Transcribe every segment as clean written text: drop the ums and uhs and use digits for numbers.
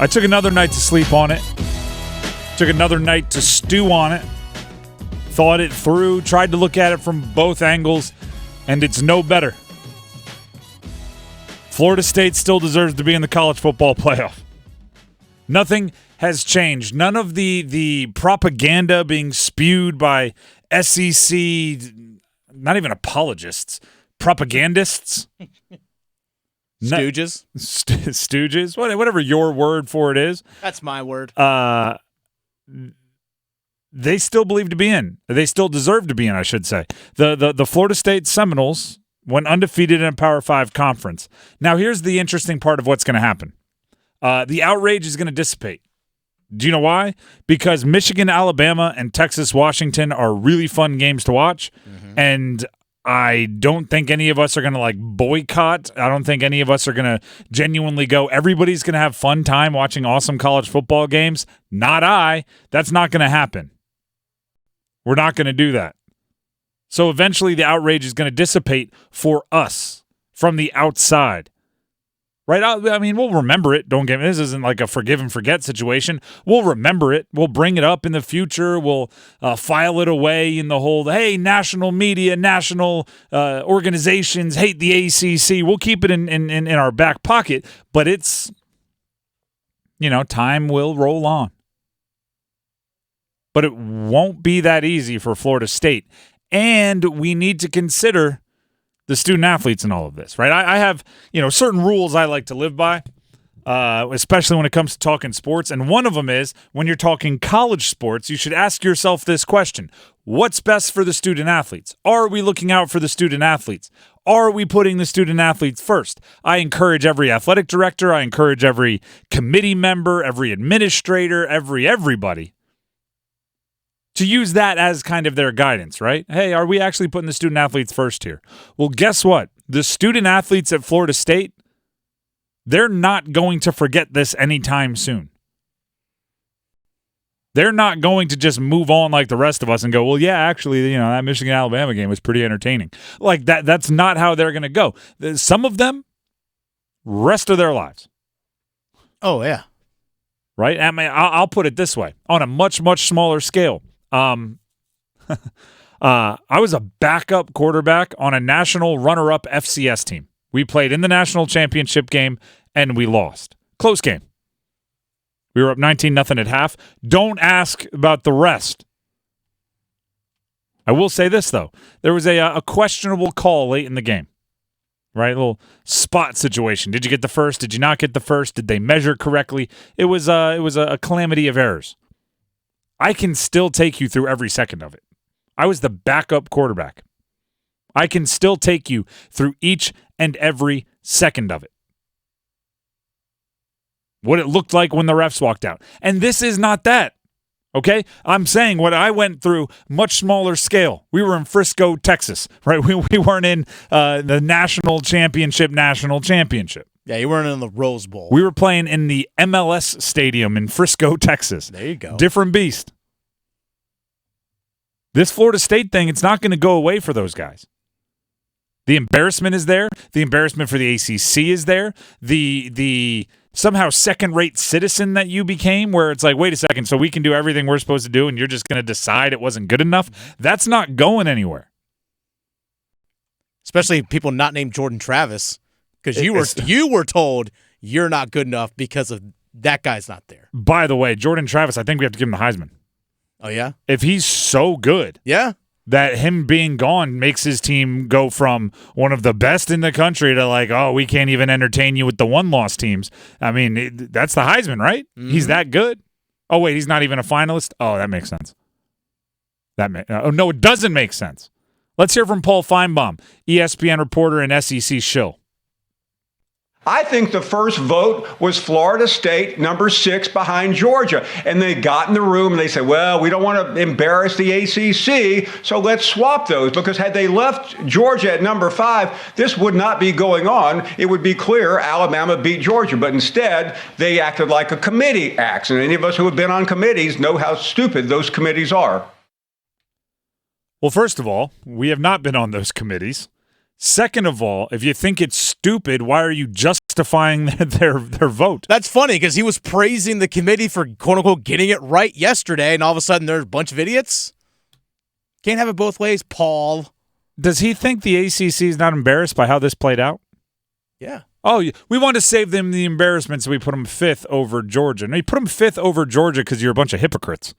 I took another night to sleep on it. Took another night to stew on it. Thought it through. Tried to look at it from both angles. And it's no better. Florida State still deserves to be in the college football playoff. Nothing has changed. None of the propaganda being spewed by SEC, not even apologists, propagandists. Stooges? Stooges? Whatever your word for it is. That's my word. They still believe to be in. They still deserve to be in, I should say. The Florida State Seminoles went undefeated in a Power 5 conference. Now, here's the interesting part of what's going to happen. The outrage is going to dissipate. Do you know why? Because Michigan, Alabama, and Texas, Washington are really fun games to watch. Mm-hmm. And I don't think any of us are going to boycott. I don't think any of us are going to genuinely go, everybody's going to have fun time watching awesome college football games. Not I. That's not going to happen. We're not going to do that. So eventually the outrage is going to dissipate for us from the outside. Right? I mean, we'll remember it. Don't get me. This isn't like a forgive and forget situation. We'll remember it. We'll bring it up in the future. We'll file it away in the whole, hey, national media, national organizations hate the ACC. We'll keep it in our back pocket. But it's, time will roll on. But it won't be that easy for Florida State. And we need to consider the student athletes in all of this, right? I have, certain rules I like to live by, especially when it comes to talking sports. And one of them is when you're talking college sports, you should ask yourself this question. What's best for the student athletes? Are we looking out for the student athletes? Are we putting the student athletes first? I encourage every athletic director. I encourage every committee member, every administrator, everybody to use that as kind of their guidance, right? Hey, are we actually putting the student athletes first here? Well, guess what? The student athletes at Florida State, they're not going to forget this anytime soon. They're not going to just move on like the rest of us and go, well, yeah, actually, that Michigan-Alabama game was pretty entertaining. Like that's not how they're going to go. Some of them, rest of their lives. Oh, yeah. Right? I mean, I'll put it this way. On a much, much smaller scale, I was a backup quarterback on a national runner-up FCS team. We played in the national championship game, and we lost. Close game. We were up 19-0 at half. Don't ask about the rest. I will say this, though. There was a questionable call late in the game. Right? A little spot situation. Did you get the first? Did you not get the first? Did they measure correctly? It was a calamity of errors. I can still take you through every second of it. I was the backup quarterback. I can still take you through each and every second of it. What it looked like when the refs walked out. And this is not that. Okay? I'm saying what I went through, much smaller scale. We were in Frisco, Texas, right? We weren't in the national championship. Yeah, you weren't in the Rose Bowl. We were playing in the MLS stadium in Frisco, Texas. There you go. Different beast. This Florida State thing, it's not going to go away for those guys. The embarrassment is there. The embarrassment for the ACC is there. The somehow second-rate citizen that you became, where it's like, wait a second, so we can do everything we're supposed to do and you're just going to decide it wasn't good enough? That's not going anywhere. Especially people not named Jordan Travis, because you were told you're not good enough because of that guy's not there. By the way, Jordan Travis, I think we have to give him the Heisman. Oh, yeah? If he's so good. Yeah. That him being gone makes his team go from one of the best in the country to we can't even entertain you with the one-loss teams. I mean, that's the Heisman, right? Mm-hmm. He's that good? Oh, wait, he's not even a finalist? Oh, that makes sense. No, it doesn't make sense. Let's hear from Paul Feinbaum, ESPN reporter and SEC shill. I think the first vote was Florida State, number 6 behind Georgia. And they got in the room and they said, well, we don't want to embarrass the ACC, so let's swap those. Because had they left Georgia at number 5, this would not be going on. It would be clear Alabama beat Georgia. But instead, they acted like a committee acts. And any of us who have been on committees know how stupid those committees are. Well, first of all, we have not been on those committees. Second of all, if you think it's stupid. Why are you justifying their vote? That's funny because he was praising the committee for quote unquote getting it right yesterday, and all of a sudden there's a bunch of idiots. Can't have it both ways, Paul. Does he think the ACC is not embarrassed by how this played out? Yeah. Oh, we want to save them the embarrassment, so we put them 5th over Georgia. No, you put them 5th over Georgia because you're a bunch of hypocrites.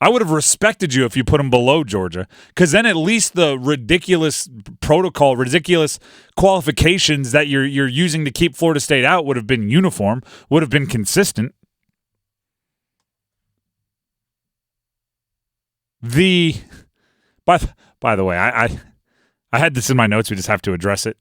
I would have respected you if you put them below Georgia, because then at least the ridiculous protocol, ridiculous qualifications that you're using to keep Florida State out would have been uniform, would have been consistent. By the way, I had this in my notes. We just have to address it.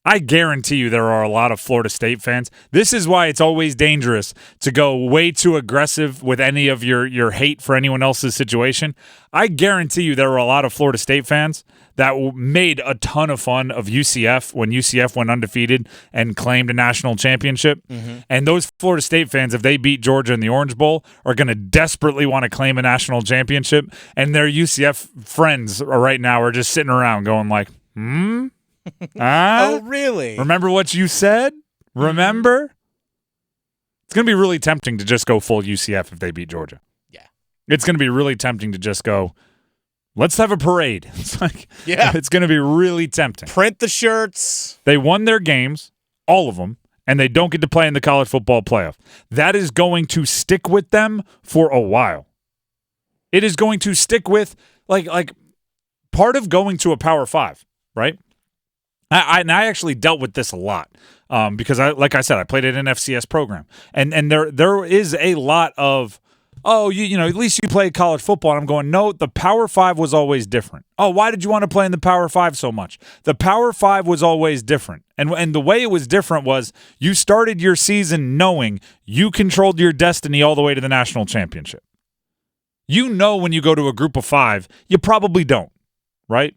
I guarantee you there are a lot of Florida State fans. This is why it's always dangerous to go way too aggressive with any of your hate for anyone else's situation. I guarantee you there are a lot of Florida State fans that made a ton of fun of UCF when UCF went undefeated and claimed a national championship. Mm-hmm. And those Florida State fans, if they beat Georgia in the Orange Bowl, are going to desperately want to claim a national championship. And their UCF friends right now are just sitting around going like, Oh, really? Remember what you said? Remember? It's going to be really tempting to just go full UCF if they beat Georgia. Yeah. It's going to be really tempting to just go, let's have a parade. It's like, yeah. It's going to be really tempting. Print the shirts. They won their games, all of them, and they don't get to play in the college football playoff. That is going to stick with them for a while. It is going to stick with, like part of going to a Power 5, right? I actually dealt with this a lot because like I said, I played at an FCS program, and there is a lot of, you know, at least you played college football. And I'm going, no, the Power 5 was always different. Oh, why did you want to play in the Power 5 so much? The Power 5 was always different, and the way it was different was you started your season knowing you controlled your destiny all the way to the national championship. You know when you go to a group of 5, you probably don't, right?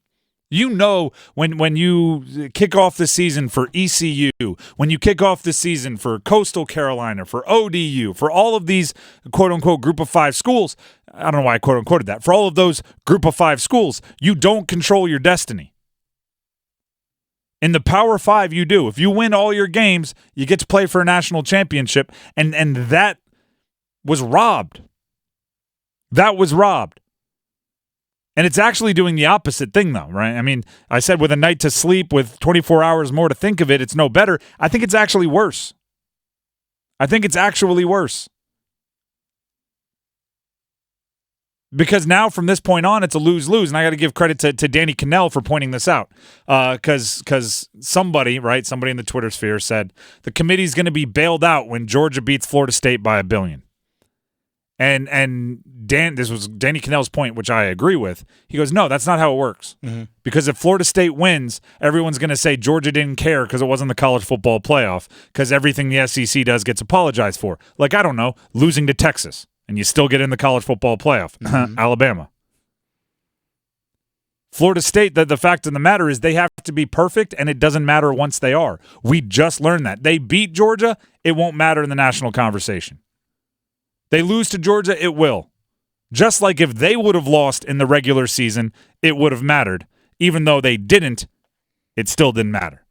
You know when you kick off the season for ECU, when you kick off the season for Coastal Carolina, for ODU, for all of these quote-unquote group of 5 schools, I don't know why I quote-unquoted that, for all of those group of 5 schools, you don't control your destiny. In the Power 5, you do. If you win all your games, you get to play for a national championship, and that was robbed. That was robbed. And it's actually doing the opposite thing, though, right? I mean, I said with a night to sleep, with 24 hours more to think of it, it's no better. I think it's actually worse. I think it's actually worse. Because now, from this point on, it's a lose-lose, and I got to give credit to Danny Cannell for pointing this out. Because somebody in the Twitter sphere said, the committee's going to be bailed out when Georgia beats Florida State by $1 billion. And this was Danny Cannell's point, which I agree with. He goes, no, that's not how it works. Mm-hmm. Because if Florida State wins, everyone's going to say Georgia didn't care because it wasn't the college football playoff, because everything the SEC does gets apologized for. Like, I don't know, losing to Texas, and you still get in the college football playoff. Mm-hmm. Alabama. Florida State, the fact of the matter is they have to be perfect, and it doesn't matter once they are. We just learned that. They beat Georgia, it won't matter in the national conversation. They lose to Georgia, it will. Just like if they would have lost in the regular season, it would have mattered. Even though they didn't, it still didn't matter.